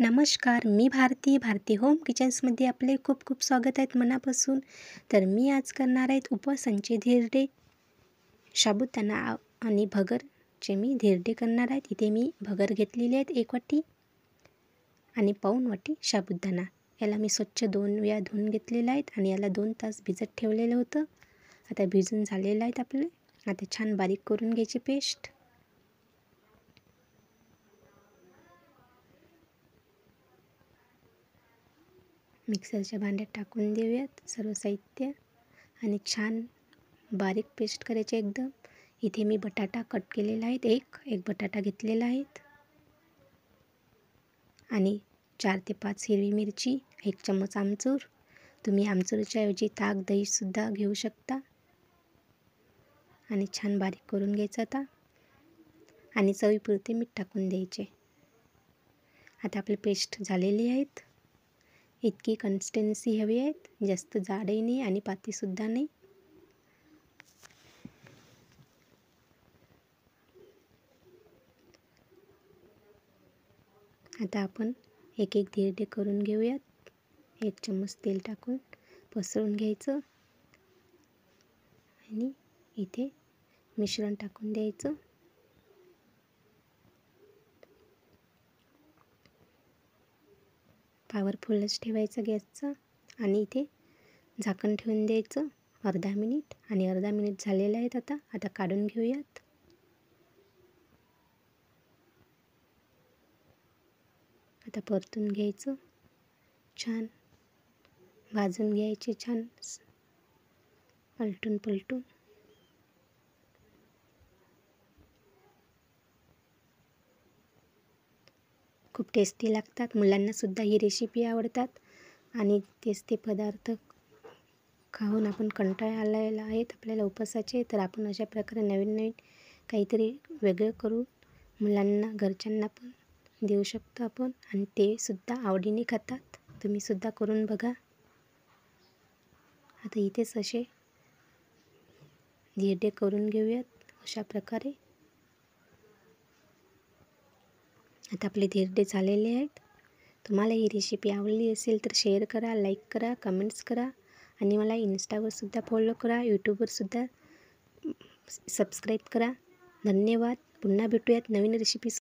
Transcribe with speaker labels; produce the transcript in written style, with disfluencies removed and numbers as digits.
Speaker 1: नमस्कार, मी भारती होम किचन्समध्ये आपले खूप खूप स्वागत आहेत मनापासून. तर मी आज करणार आहेत उपवासांचे धिरडे. साबुदाणा आणि भगरचे मी धिरडे करणार आहेत. इथे मी भगर घेतलेली आहेत 1 वाटी आणि पाऊण वाटी साबुदाणा. याला मी स्वच्छ 2 वेळा धुवून घेतलेलं आहेत आणि याला 2 तास भिजत ठेवलेलं होतं. आता भिजून झालेलं आहेत आपले. आता छान बारीक करून घ्यायची पेस्ट. मिक्सरच्या भांड्यात टाकून देऊयात सर्व साहित्य आणि छान बारीक पेस्ट करायची एकदम. इथे मी बटाटा कट केलेला आहे, एक बटाटा घेतलेला आहे आणि 4 ते 5 हिरवी मिरची, 1 चम्मच आमचूर. तुम्ही आमचूरच्या ऐवजी ताक दहीसुद्धा घेऊ शकता आणि छान बारीक करून घ्यायचं आता आणि चवीपुरते मीठ टाकून द्यायचे. आता आपली पेस्ट झालेली आहेत. इतकी कन्सिस्टन्सी हवी आहेत, जास्त जाडही नाही आणि पातळीसुद्धा नाही. आता आपण एक धिरडे करून घेऊयात. 1 चम्मच तेल टाकून पसरवून घ्यायचं आणि इथे मिश्रण टाकून द्यायचं. पॉवरफुलच ठेवायचं गॅसचं आणि इथे झाकण ठेवून द्यायचं अर्धा मिनिट. आणि अर्धा मिनिट झालेलं आहेत. आता काढून घेऊयात. आता परतून घ्यायचं, छान भाजून घ्यायचे, छान पलटून पलटून. खूप टेस्टी लागतात. मुलांनासुद्धा ही रेसिपी आवडतात आणि तेच ते पदार्थ खाऊन आपण कंटाळा आलेला आहेत आपल्याला उपवासाचे. तर आपण अशा प्रकारे नवीन नवीन काहीतरी वेगळं करून मुलांना घरच्यांना पण देऊ शकतो आपण आणि ते सुद्धा आवडीने खातात. तुम्हीसुद्धा करून बघा. आता इथेच असे धिरडे करून घेऊयात अशा प्रकारे. आता आपले धिरडे झालेले आहेत. तुम्हाला ही रेसिपी आवडली असेल तर शेअर करा, लाईक करा, कमेंट्स करा आणि मला इन्स्टावरसुद्धा फॉलो करा, यूट्यूबवरसुद्धा सबस्क्राईब करा. धन्यवाद. पुन्हा भेटूयात नवीन रेसिपी.